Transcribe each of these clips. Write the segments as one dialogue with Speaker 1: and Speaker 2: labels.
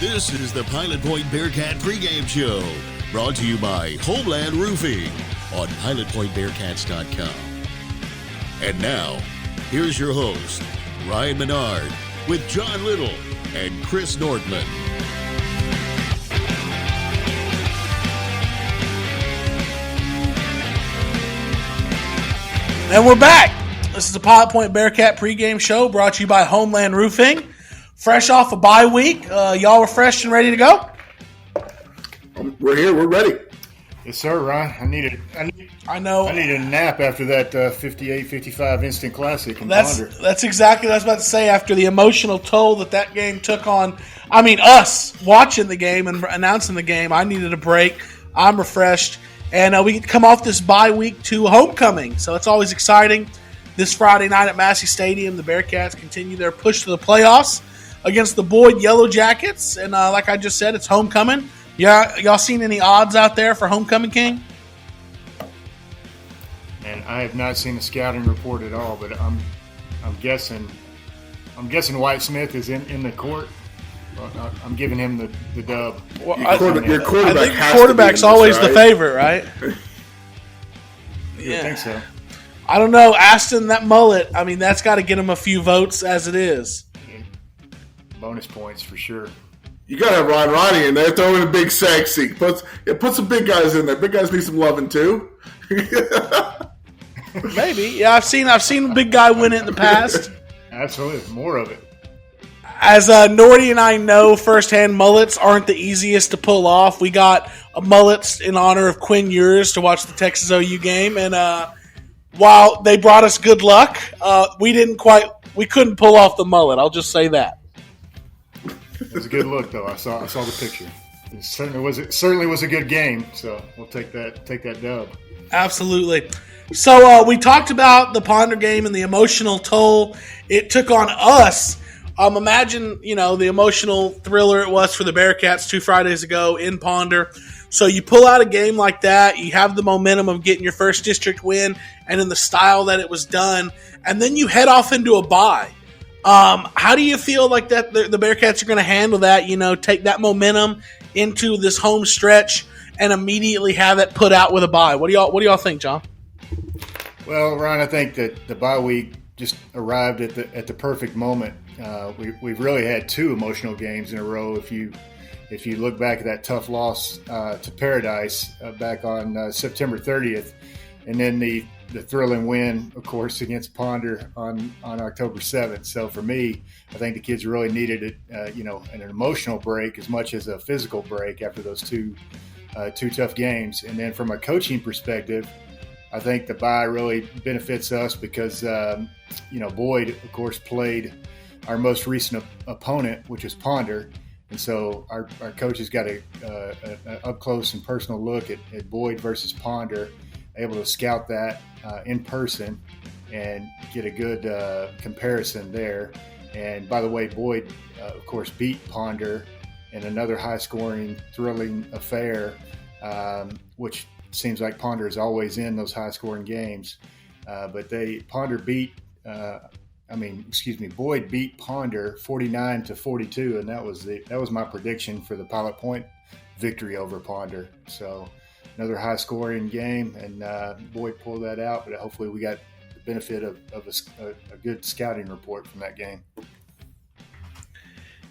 Speaker 1: This is the Pilot Point Bearcat Pregame Show, brought to you by Homeland Roofing on PilotPointBearcats.com. And now, here's your host, Ryne Menard, with John Little and Chris Nortman.
Speaker 2: And we're back. This is the Pilot Point Bearcat Pregame Show, brought to you by Homeland Roofing. Fresh off a bye week. Y'all refreshed and ready to go?
Speaker 3: We're here. We're ready.
Speaker 4: Yes, sir, Ryan. I need a nap after that 58-55 instant classic in Ponder.
Speaker 2: That's exactly what I was about to say. After the emotional toll that game took on, us watching the game and announcing the game, I needed a break. I'm refreshed. And we come off this bye week to homecoming. So it's always exciting. This Friday night at Massey Stadium, the Bearcats continue their push to the playoffs against the Boyd Yellow Jackets. And like I just said, it's homecoming. Yeah, y'all seen any odds out there for homecoming king?
Speaker 4: And I have not seen the scouting report at all, but I'm guessing White Smith is in the court. I'm giving him the dub.
Speaker 3: Well, your quarterback
Speaker 2: I think quarterback's always the favorite, right?
Speaker 4: Yeah, I think so.
Speaker 2: I don't know. Aston, that mullet, that's got to get him a few votes as it is.
Speaker 4: Bonus points for sure.
Speaker 3: You got to have Ronnie in there. Throw in a big sexy. Put some big guys in there. Big guys need some loving too.
Speaker 2: Maybe. Yeah, I've seen a big guy win it in the past.
Speaker 4: Absolutely. More of it.
Speaker 2: As Nordy and I know firsthand, mullets aren't the easiest to pull off. We got mullets in honor of Quinn Ewers to watch the Texas OU game, and while they brought us good luck, we couldn't pull off the mullet. I'll just say that.
Speaker 4: It was a good look, though. I saw the picture. It certainly was a good game. So we'll take that dub.
Speaker 2: Absolutely. So we talked about the Ponder game and the emotional toll it took on us. Imagine, the emotional thriller it was for the Bearcats 2 Fridays ago in Ponder. So you pull out a game like that, you have the momentum of getting your first district win and in the style that it was done, and then you head off into a bye. How do you feel like that the Bearcats are going to handle that, take that momentum into this home stretch and immediately have it put out with a bye? What do y'all think, John?
Speaker 4: Well, Ryan, I think that the bye week just arrived at the perfect moment. We've really had 2 emotional games in a row. If you look back at that tough loss to Paradise back on September 30th, and then the thrilling win, of course, against Ponder on October 7th. So for me, I think the kids really needed it, an emotional break as much as a physical break after those two tough games. And then from a coaching perspective, I think the bye really benefits us because Boyd, of course, played our most recent opponent, which is Ponder. And so our coaches got an up-close and personal look at Boyd versus Ponder, able to scout that in person and get a good comparison there. And by the way, Boyd, of course, beat Ponder in another high-scoring, thrilling affair, which seems like Ponder is always in those high-scoring games. But Boyd beat Ponder 49-42, and that was my prediction for the Pilot Point victory over Ponder. So another high-scoring game, and Boyd pulled that out. But hopefully, we got the benefit of a good scouting report from that game.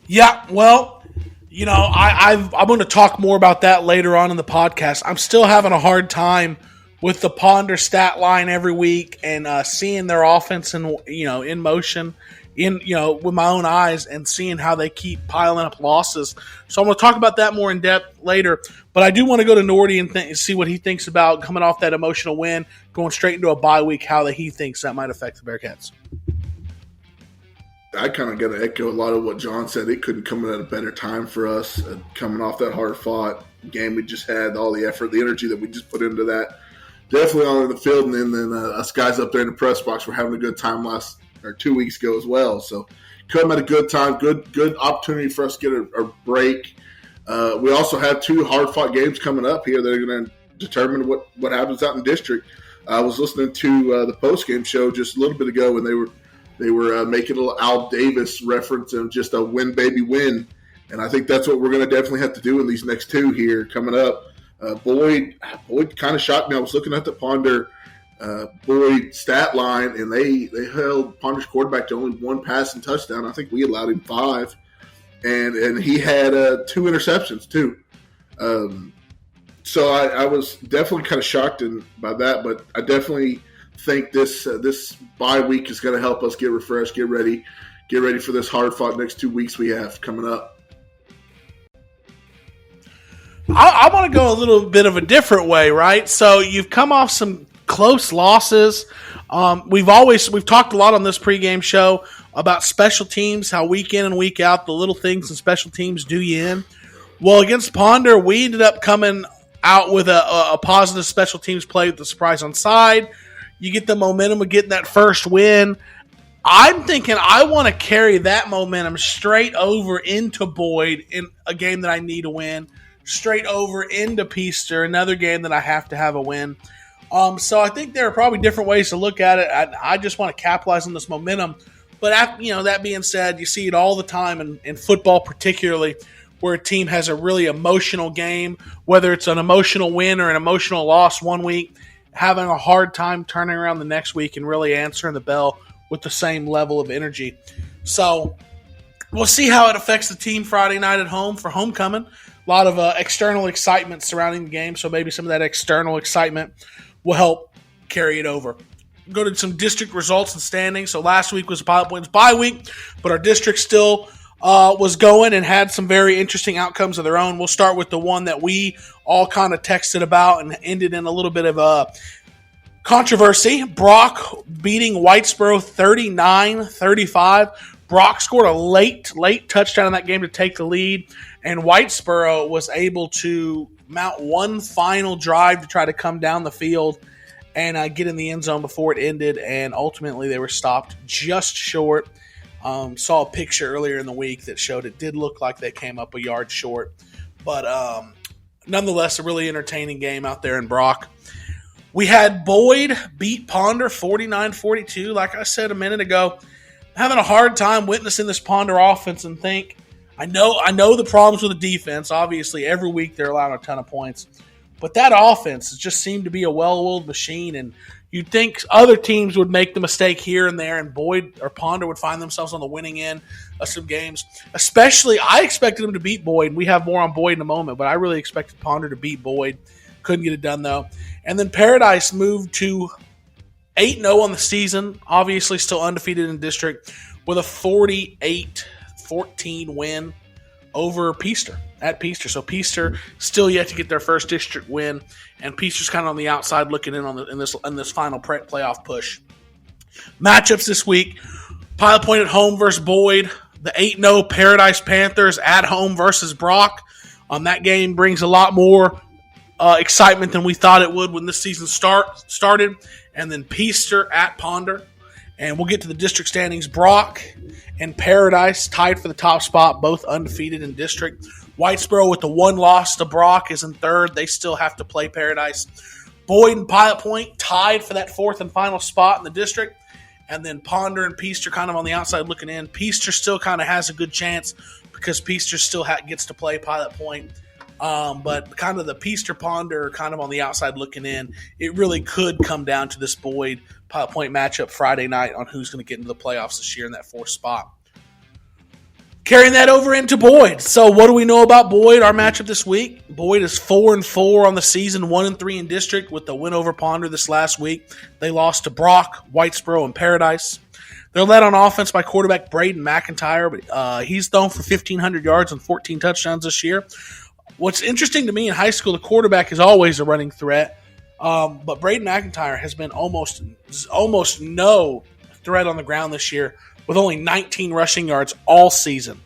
Speaker 2: Yeah, well, I'm going to talk more about that later on in the podcast. I'm still having a hard time with the Ponder stat line every week and seeing their offense in motion, with my own eyes and seeing how they keep piling up losses. So I'm going to talk about that more in depth later. But I do want to go to Nordy and see what he thinks about coming off that emotional win, going straight into a bye week, how he thinks that might affect the Bearcats.
Speaker 3: I kind of got to echo a lot of what John said. It couldn't come at a better time for us, coming off that hard-fought game we just had, all the effort, the energy that we just put into that. Definitely on the field, and then us guys up there in the press box were having a good time 2 weeks ago as well. So come at a good time, good opportunity for us to get a break. We also have 2 hard-fought games coming up here that are going to determine what happens out in district. I was listening to the post-game show just a little bit ago, and they were making a little Al Davis reference of just a win, baby, win And I think that's what we're going to definitely have to do in these next two here coming up. Boyd kind of shocked me. I was looking at the Ponder Boyd stat line, and they held Ponder's quarterback to only one passing touchdown. I think we allowed him 5, and he had 2 interceptions too. So I was definitely kind of shocked by that, but I definitely think this bye week is going to help us get refreshed, get ready for this hard-fought next 2 weeks we have coming up.
Speaker 2: I want to go a little bit of a different way, right? So you've come off some close losses. We've talked a lot on this pregame show about special teams, how week in and week out the little things and special teams do you in. Well, against Ponder, we ended up coming out with a positive special teams play with the surprise on side. You get the momentum of getting that first win. I'm thinking I want to carry that momentum straight over into Boyd in a game that I need to win, straight over into Peaster, another game that I have to have a win. So I think there are probably different ways to look at it. I just want to capitalize on this momentum. But that being said, you see it all the time in football particularly, where a team has a really emotional game, whether it's an emotional win or an emotional loss one week, having a hard time turning around the next week and really answering the bell with the same level of energy. So we'll see how it affects the team Friday night at home for homecoming. A lot of external excitement surrounding the game, so maybe some of that external excitement will help carry it over. Go to some district results and standings. So last week was Pilot Point's bye week, but our district still was going and had some very interesting outcomes of their own. We'll start with the one that we all kind of texted about and ended in a little bit of a controversy. Brock beating Whitesboro 39-35. Brock scored a late touchdown in that game to take the lead, and Whitesboro was able to mount one final drive to try to come down the field and get in the end zone before it ended, and ultimately they were stopped just short. Saw a picture earlier in the week that showed it did look like they came up a yard short, but nonetheless a really entertaining game out there in Brock. We had Boyd beat Ponder 49-42. Like I said a minute ago, having a hard time witnessing this Ponder offense and think, I know the problems with the defense. Obviously, every week they're allowing a ton of points. But that offense just seemed to be a well-oiled machine, and you'd think other teams would make the mistake here and there, and Boyd or Ponder would find themselves on the winning end of some games. Especially, I expected them to beat Boyd. We have more on Boyd in a moment, but I really expected Ponder to beat Boyd. Couldn't get it done, though. And then Paradise moved to 8-0 on the season, obviously still undefeated in district, with a 48-14 win over Peaster at Peaster. So Peaster still yet to get their first district win, and Peaster's kind of on the outside looking in in this final playoff push. Matchups this week: Pilot Point at home versus Boyd. The 8-0 Paradise Panthers at home versus Brock. That game brings a lot more excitement than we thought it would when this season started. And then Peaster at Ponder. And we'll get to the district standings. Brock and Paradise tied for the top spot, both undefeated in district. Whitesboro with the one loss to Brock is in third. They still have to play Paradise. Boyd and Pilot Point tied for that fourth and final spot in the district. And then Ponder and Peaster kind of on the outside looking in. Peaster still kind of has a good chance because Peaster still gets to play Pilot Point. But kind of the Peaster Ponder kind of on the outside looking in. It really could come down to this Boyd Pilot Point matchup Friday night on who's going to get into the playoffs this year in that fourth spot. Carrying that over into Boyd. So what do we know about Boyd, our matchup this week? Boyd is 4-4 on the season, 1-3 in district with the win over Ponder this last week. They lost to Brock, Whitesboro, and Paradise. They're led on offense by quarterback Braden McIntyre, but he's thrown for 1,500 yards and 14 touchdowns this year. What's interesting to me in high school, the quarterback is always a running threat, but Braden McIntyre has been almost no threat on the ground this year, with only 19 rushing yards all season.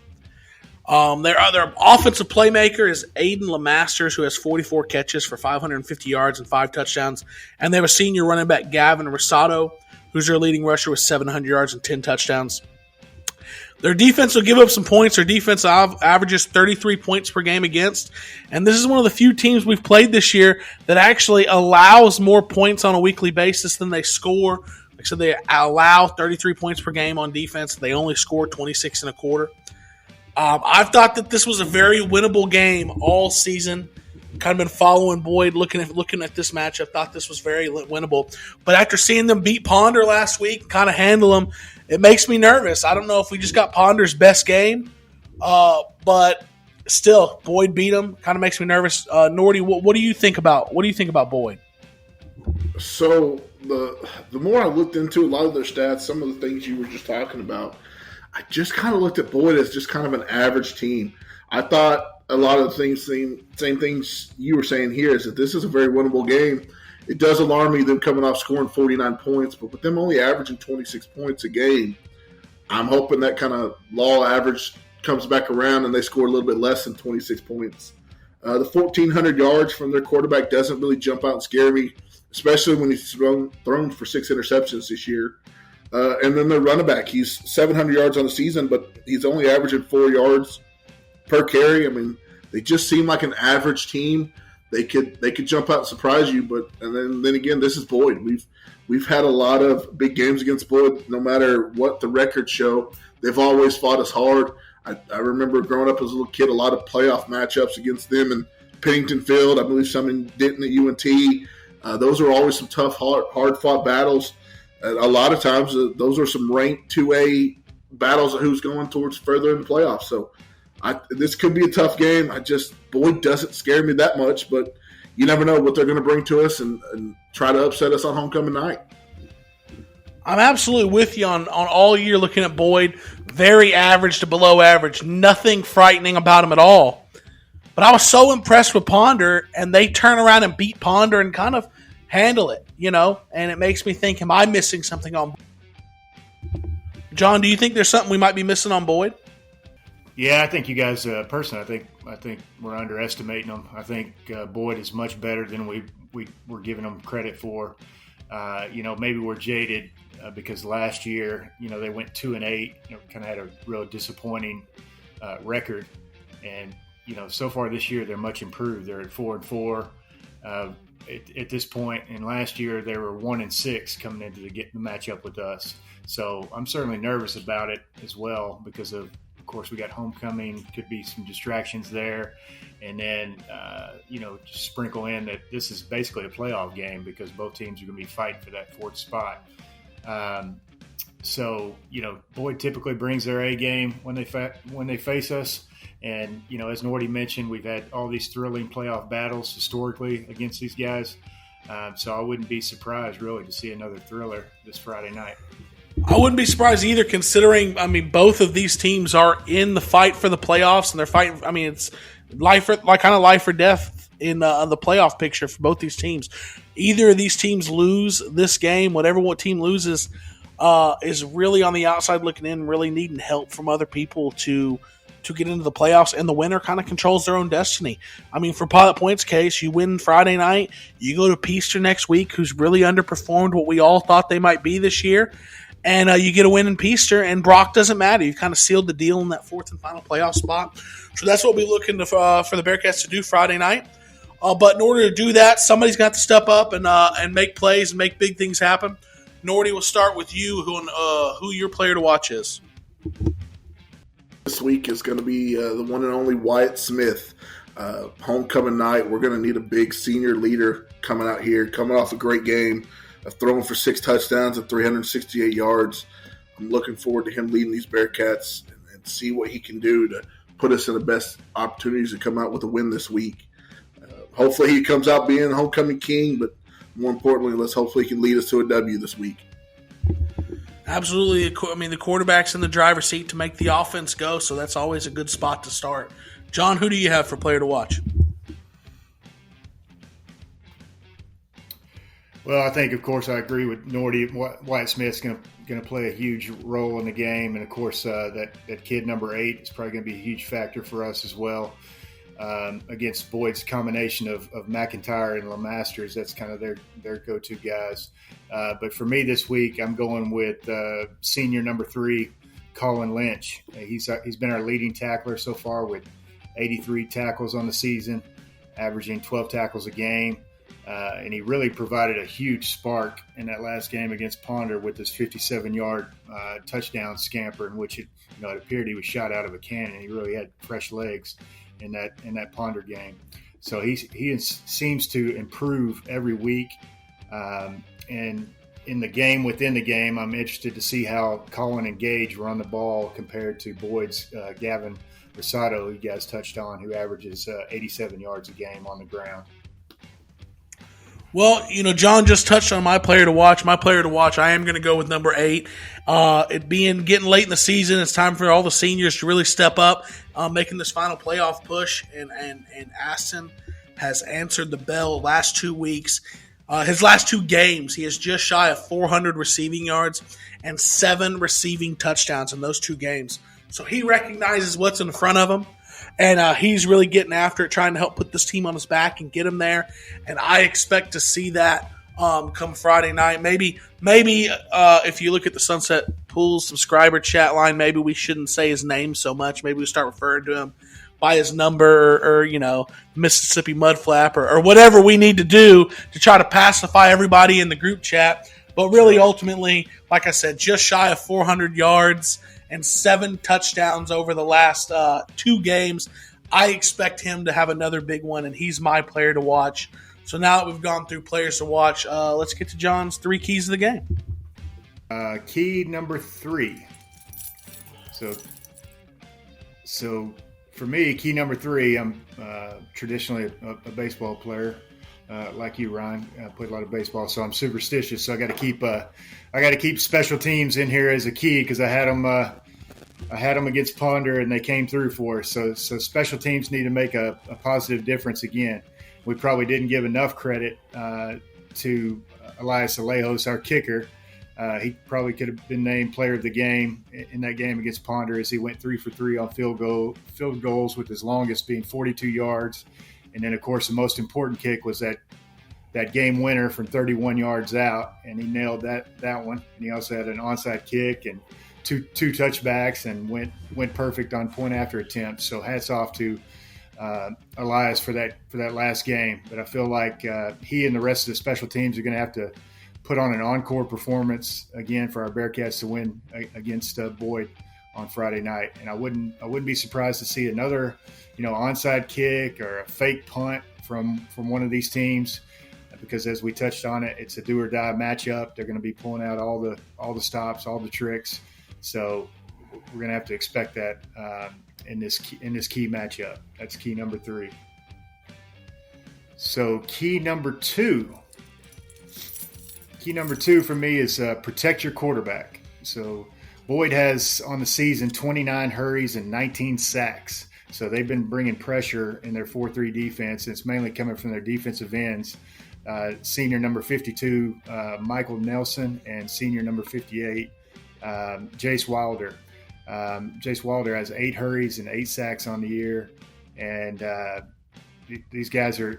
Speaker 2: Their other offensive playmaker is Aiden LeMasters, who has 44 catches for 550 yards and 5 touchdowns. And they have a senior running back, Gavin Rosado, who's their leading rusher with 700 yards and 10 touchdowns. Their defense will give up some points. Their defense averages 33 points per game against. And this is one of the few teams we've played this year that actually allows more points on a weekly basis than they score. Like I said, they allow 33 points per game on defense. They only score 26 and a quarter. I've thought that this was a very winnable game all season. Kind of been following Boyd, looking at this matchup. Thought this was very winnable, but after seeing them beat Ponder last week, kind of handle them, it makes me nervous. I don't know if we just got Ponder's best game, but still, Boyd beat him. Kind of makes me nervous. Nordy, what do you think about Boyd?
Speaker 3: So the more I looked into a lot of their stats, some of the things you were just talking about, I just kind of looked at Boyd as just kind of an average team. I thought a lot of the things, same things you were saying here, is that this is a very winnable game. It does alarm me them coming off scoring 49 points, but with them only averaging 26 points a game, I'm hoping that kind of law average comes back around and they score a little bit less than 26 points. The 1,400 yards from their quarterback doesn't really jump out and scare me, especially when he's thrown for 6 interceptions this year. And then their running back, he's 700 yards on the season, but he's only averaging 4 yards per carry. I mean, they just seem like an average team. They could jump out and surprise you, but and then again, this is Boyd. We've had a lot of big games against Boyd. No matter what the records show, they've always fought us hard. I remember growing up as a little kid, a lot of playoff matchups against them in Pennington Field. I believe some in Denton at UNT. Those are always some tough, hard-fought battles. A lot of times, those are some ranked 2A battles of who's going towards further in the playoffs. So this could be a tough game. Boyd doesn't scare me that much, but you never know what they're going to bring to us and try to upset us on homecoming night.
Speaker 2: I'm absolutely with you on all year looking at Boyd. Very average to below average. Nothing frightening about him at all. But I was so impressed with Ponder, and they turn around and beat Ponder and kind of handle it, and it makes me think, am I missing something on Boyd? John, do you think there's something we might be missing on Boyd?
Speaker 4: Yeah, I think you guys, personally, I think we're underestimating him. I think Boyd is much better than we're giving him credit for. Maybe we're jaded because last year, they went 2-8, kind of had a real disappointing record. And, so far this year, they're much improved. They're at 4-4. At this point, and last year they were 1-6 coming into the matchup with us. So I'm certainly nervous about it as well because of course, we got homecoming. Could be some distractions there, and then just sprinkle in that this is basically a playoff game because both teams are going to be fighting for that 4th spot. So Boyd typically brings their A game when they face us. And, as Nordy mentioned, we've had all these thrilling playoff battles historically against these guys. So I wouldn't be surprised, really, to see another thriller this Friday night.
Speaker 2: I wouldn't be surprised either, considering, both of these teams are in the fight for the playoffs, and they're fighting. It's life or death in the playoff picture for both these teams. Either of these teams lose this game, what team loses is really on the outside looking in, really needing help from other people to get into the playoffs, and the winner kind of controls their own destiny. For Pilot Point's case, you win Friday night, you go to Peaster next week, who's really underperformed what we all thought they might be this year, and you get a win in Peaster, and Brock doesn't matter. You've kind of sealed the deal in that 4th and final playoff spot. So that's what we're looking for the Bearcats to do Friday night. But in order to do that, somebody's got to step up and make plays and make big things happen. Nordy, we'll start with you, who your player to watch is.
Speaker 3: This week is going to be the one and only Wyatt Smith. Homecoming night, we're going to need a big senior leader coming out here, coming off a great game, throwing for 6 touchdowns and 368 yards. I'm looking forward to him leading these Bearcats and see what he can do to put us in the best opportunities to come out with a win this week. Hopefully he comes out being homecoming king, but more importantly, hopefully he can lead us to a W this week.
Speaker 2: Absolutely. The quarterback's in the driver's seat to make the offense go, so that's always a good spot to start. John, who do you have for player to watch?
Speaker 4: Well, I think, of course, I agree with Nordy. Wyatt Smith's going to play a huge role in the game, and of course, that kid number 8 is probably going to be a huge factor for us as well. Against Boyd's combination of McIntyre and LeMasters, that's kind of their go-to guys. But for me this week, I'm going with senior number 3, Colin Lynch. He's been our leading tackler so far with 83 tackles on the season, averaging 12 tackles a game. And he really provided a huge spark in that last game against Ponder with his 57-yard touchdown scamper, in which it appeared he was shot out of a cannon. He really had fresh legs in that Ponder game. So he seems to improve every week. And in the game within the game, I'm interested to see how Colin and Gage run the ball compared to Boyd's Gavin Rosado, who you guys touched on, who averages 87 yards a game on the ground.
Speaker 2: Well, John just touched on my player to watch. My player to watch, I am going to go with number 8. It being getting late in the season, it's time for all the seniors to really step up, making this final playoff push. And Aston has answered the bell last 2 weeks. His last 2 games, he is just shy of 400 receiving yards and 7 receiving touchdowns in those 2 games. So he recognizes what's in front of him. And he's really getting after it, trying to help put this team on his back and get him there. And I expect to see that come Friday night. Maybe if you look at the Sunset Pools subscriber chat line, maybe we shouldn't say his name so much. Maybe we start referring to him by his number or Mississippi Mudflap or whatever we need to do to try to pacify everybody in the group chat. But really, ultimately, like I said, just shy of 400 yards and 7 touchdowns over the last 2 games. I expect him to have another big one, and he's my player to watch. So now that we've gone through players to watch, let's get to John's 3 keys of the game.
Speaker 4: Key number 3. So for me, key number 3, I'm traditionally a baseball player. Like you, Ryne, I played a lot of baseball, so I'm superstitious. So I got to keep special teams in here as a key because I had them against Ponder and they came through for us. So special teams need to make a positive difference again. We probably didn't give enough credit to Elias Alejos, our kicker. He probably could have been named player of the game in that game against Ponder as he went 3 for 3 on field goals, with his longest being 42 yards. And then, of course, the most important kick was that game winner from 31 yards out, and he nailed that one. And he also had an onside kick and two touchbacks and went perfect on point after attempts. So hats off to Elias for that last game. But I feel like he and the rest of the special teams are going to have to put on an encore performance again for our Bearcats to win against Boyd on Friday night. And I wouldn't be surprised to see another onside kick or a fake punt from one of these teams, because as we touched on it, it's a do or die matchup. They're going to be pulling out all the stops, all the tricks. So we're going to have to expect that in this key matchup. That's key number 3. So key number 2. Key number 2 for me is protect your quarterback. So Boyd has on the season 29 hurries and 19 sacks. So they've been bringing pressure in their 4-3 defense. And it's mainly coming from their defensive ends. Senior number 52, Michael Nelson, and senior number 58, Jace Wilder. Jace Wilder has 8 hurries and 8 sacks on the year. And these guys are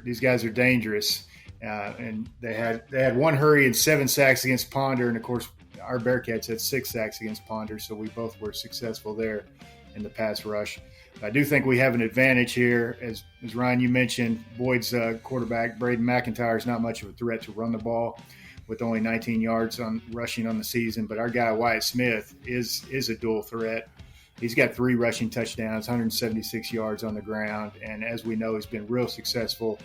Speaker 4: dangerous. And they had 1 hurry and 7 sacks against Ponder. And, of course, our Bearcats had 6 sacks against Ponder. So we both were successful there in the pass rush. I do think we have an advantage here. As Ryne, you mentioned, Boyd's quarterback, Braden McIntyre, is not much of a threat to run the ball with only 19 yards on rushing on the season. But our guy, Wyatt Smith, is a dual threat. He's got 3 rushing touchdowns, 176 yards on the ground. And as we know, he's been real successful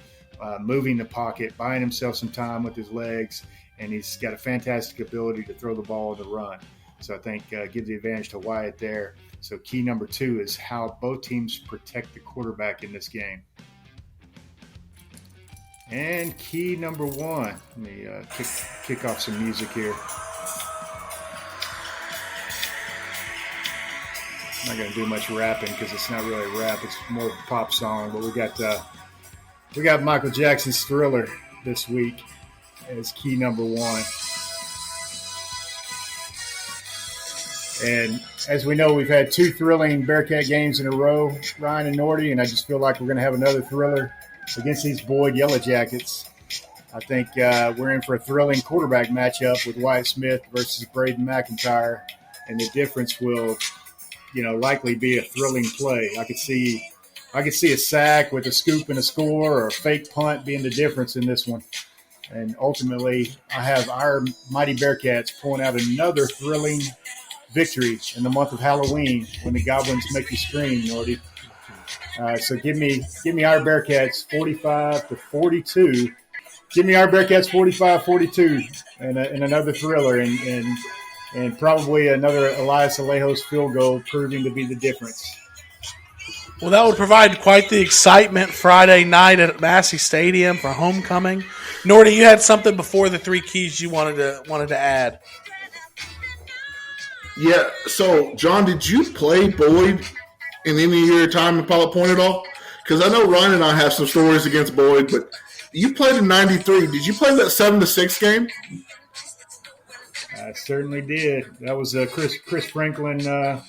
Speaker 4: moving the pocket, buying himself some time with his legs. And he's got a fantastic ability to throw the ball on the run. So I think give the advantage to Wyatt there. So key number 2 is how both teams protect the quarterback in this game. And key number 1, let me kick off some music here. I'm not going to do much rapping because it's not really rap; it's more of a pop song. But we got Michael Jackson's Thriller this week as key number 1. And as we know, we've had 2 thrilling Bearcat games in a row, Ryne and Norty, and I just feel like we're going to have another thriller against these Boyd Yellow Jackets. I think we're in for a thrilling quarterback matchup with Wyatt Smith versus Braden McIntyre, and the difference will, likely be a thrilling play. I could see a sack with a scoop and a score, or a fake punt being the difference in this one. And ultimately, I have our mighty Bearcats pulling out another thrilling victory in the month of Halloween when the Goblins make you scream, Norty. So give me our Bearcats 45-42. Give me our Bearcats 45-42 and another thriller and probably another Elias Alejos field goal proving to be the difference.
Speaker 2: Well, that would provide quite the excitement Friday night at Massey Stadium for homecoming. Norty, you had something before the three keys you wanted to add.
Speaker 3: Yeah. So, John, did you play Boyd in any of your time in Pilot Point at all? Because I know Ryne and I have some stories against Boyd, but you played in '93. Did you play that 7-6 game?
Speaker 4: I certainly did. That was a Chris Franklin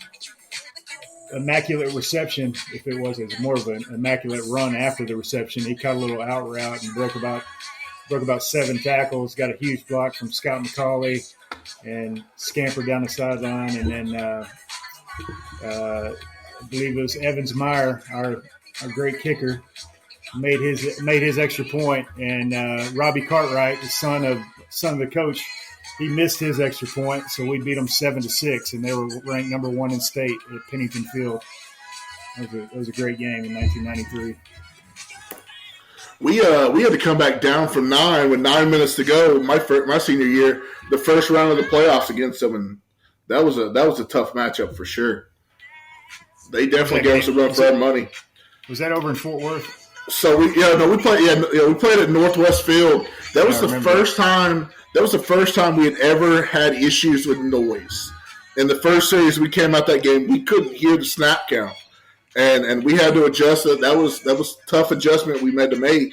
Speaker 4: immaculate reception. If it was more of an immaculate run after the reception, he caught a little out route and broke about 7 tackles. Got a huge block from Scott McCauley and scampered down the sideline. And then I believe it was Evans Meyer, our great kicker, made his extra point. And Robbie Cartwright, the son of the coach, he missed his extra point, so we beat them 7-6, and they were ranked number 1 in state at Pennington Field. It was a great game in 1993.
Speaker 3: We had to come back down from 9 with 9 minutes to go. My senior year, the first round of the playoffs against them, and that was a tough matchup for sure. They definitely gave us a run for our money.
Speaker 4: Was that over in Fort Worth?
Speaker 3: So we played at Northwest Field. That was the first time. That was the first time we had ever had issues with noise. In the first series we came out that game, we couldn't hear the snap count, and we had to adjust it. That was a tough adjustment we had to make,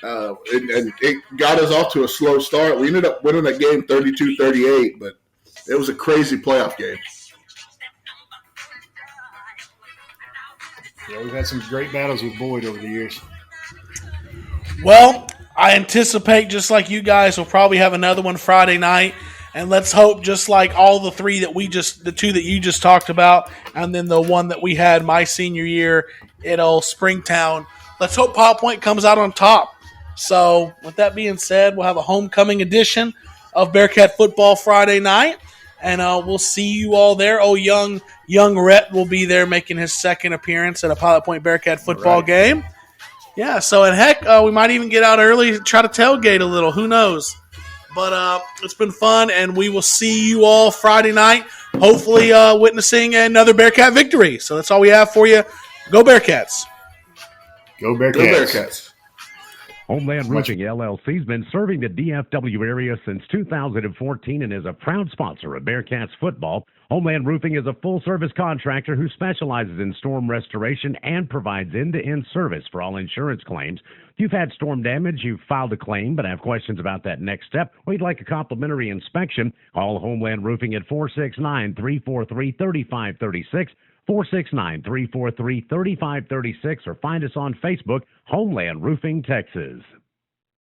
Speaker 3: and it got us off to a slow start. We ended up winning that game 32-38, but it was a crazy playoff game.
Speaker 4: Yeah, we've had some great battles with Boyd over the years.
Speaker 2: Well, I anticipate, just like you guys, we'll probably have another one Friday night. And let's hope, just like all the the two that you just talked about, and then the one that we had my senior year at old Springtown, let's hope Pilot Point comes out on top. So, with that being said, we'll have a homecoming edition of Bearcat Football Friday night. And we'll see you all there. Oh, young Rhett will be there making his second appearance at a Pilot Point Bearcat football game. Yeah, so and heck, we might even get out early to try to tailgate a little. Who knows? But it's been fun, and we will see you all Friday night, hopefully witnessing another Bearcat victory. So that's all we have for you. Go Bearcats.
Speaker 4: Go Bearcats.
Speaker 3: Go Bearcats.
Speaker 5: Homeland Roofing LLC has been serving the DFW area since 2014 and is a proud sponsor of Bearcats football. Homeland Roofing is a full-service contractor who specializes in storm restoration and provides end-to-end service for all insurance claims. If you've had storm damage, you've filed a claim but have questions about that next step, or you'd like a complimentary inspection, call Homeland Roofing at 469-343-3536, 469-343-3536, or find us on Facebook, Homeland Roofing, Texas.